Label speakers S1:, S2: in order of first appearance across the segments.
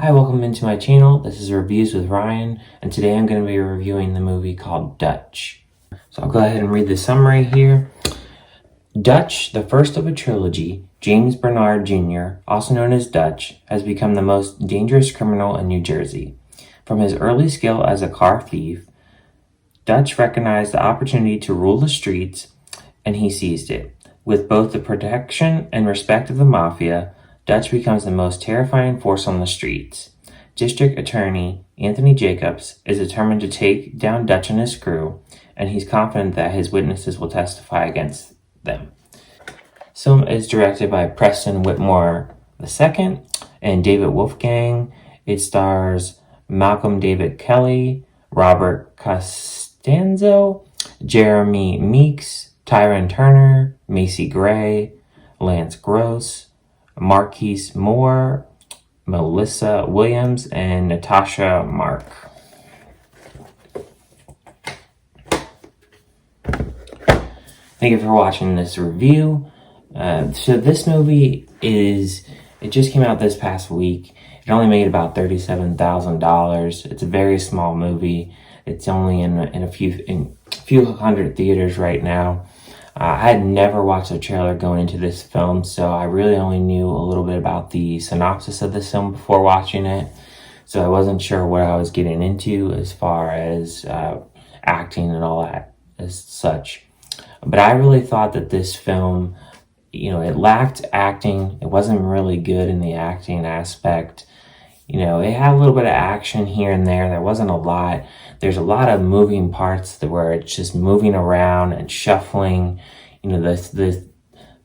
S1: Hi, welcome into my channel. This is Reviews with Ryan, and today I'm going to be reviewing the movie called Dutch. So I'll go ahead and read the summary here. Dutch, the first of a trilogy, James Bernard Jr., also known as Dutch, has become the most dangerous criminal in New Jersey. From his early skill as a car thief, Dutch recognized the opportunity to rule the streets, and he seized it. With both the protection and respect of the mafia, Dutch becomes the most terrifying force on the streets. District Attorney Anthony Jacobs is determined to take down Dutch and his crew, and he's confident that his witnesses will testify against them. This film is directed by Preston Whitmore II and David Wolfgang. It stars Malcolm David Kelly, Robert Costanzo, Jeremy Meeks, Tyrone Turner, Macy Gray, Lance Gross, Marquise Moore, Melissa Williams, and Natasha Mark. Thank you for watching this review. So this movie it just came out this past week. It only made about $37,000. It's a very small movie. It's only in a few hundred theaters right now. I had never watched a trailer going into this film, so I really only knew a little bit about the synopsis of this film before watching it. So I wasn't sure what I was getting into as far as acting and all that as such. But I really thought that this film, it lacked acting. It wasn't really good in the acting aspect. It had a little bit of action here and there. There wasn't a lot. There's a lot of moving parts where it's just moving around and shuffling. The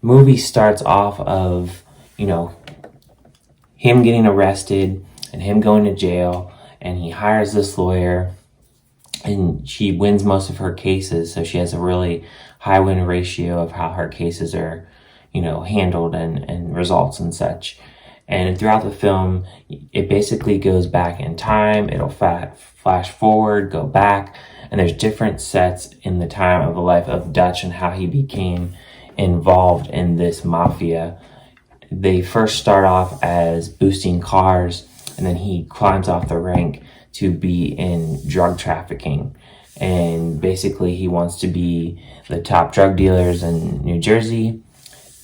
S1: movie starts off of, him getting arrested and him going to jail, and he hires this lawyer, and she wins most of her cases. So she has a really high win ratio of how her cases are, handled and results and such. And throughout the film, it basically goes back in time. It'll flash forward, go back, and there's different sets in the time of the life of Dutch and how he became involved in this mafia. They first start off as boosting cars, and then he climbs off the rank to be in drug trafficking. And basically, he wants to be the top drug dealers in New Jersey.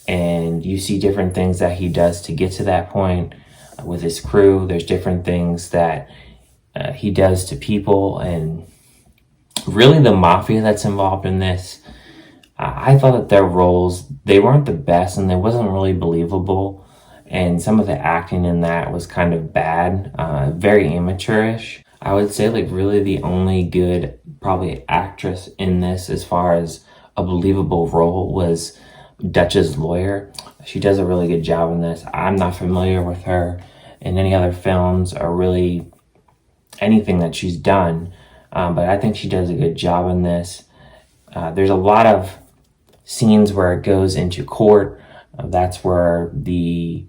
S1: And you see different things that he does to get to that point with his crew. There's different things that he does to people, and really the mafia that's involved in this. I thought that their roles, they weren't the best, and they wasn't really believable. And some of the acting in that was kind of bad, very amateurish. I would say really the only good probably actress in this as far as a believable role was Dutch's lawyer. She does a really good job in this. I'm not familiar with her in any other films or really anything that she's done, but I think she does a good job in this. There's a lot of scenes where it goes into court. That's where the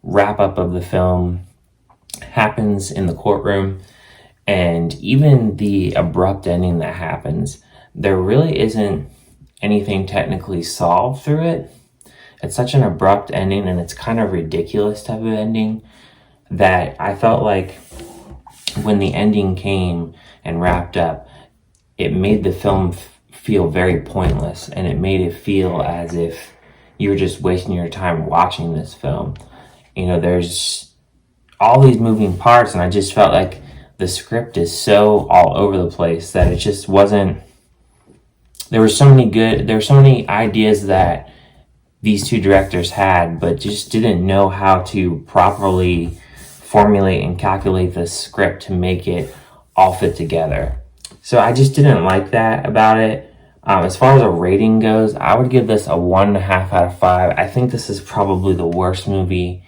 S1: wrap up of the film happens, in the courtroom. And even the abrupt ending that happens, there really isn't anything technically solved through it. It's such an abrupt ending, and it's kind of ridiculous type of ending, that I felt like when the ending came and wrapped up, it made the film feel very pointless, and it made it feel as if you were just wasting your time watching this film. There's all these moving parts, and I just felt like the script is so all over the place that it just wasn't. There were so many ideas that these two directors had, but just didn't know how to properly formulate and calculate the script to make it all fit together. So I just didn't like that about it. As far as a rating goes, I would give this a 1.5 out of 5. I think this is probably the worst movie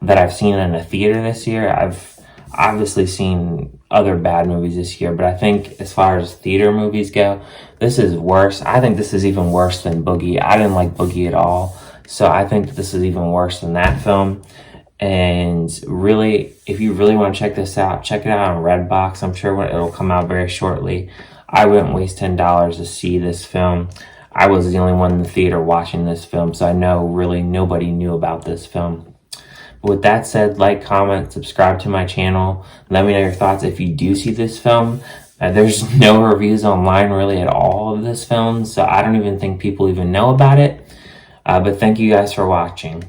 S1: that I've seen in a theater this year. I've obviously seen other bad movies this year, but I think as far as theater movies go, this is worse. I think this is even worse than Boogie. I didn't like Boogie at all, so I think this is even worse than that film. And really, if you really want to check this out, check it out on Redbox. I'm sure it'll come out very shortly. I wouldn't waste $10 to see this film. I was the only one in the theater watching this film, so I know really nobody knew about this film. with that said, like, comment, subscribe to my channel. Let me know your thoughts if you do see this film. There's no reviews online really at all of this film, so I don't even think people even know about it. But thank you guys for watching.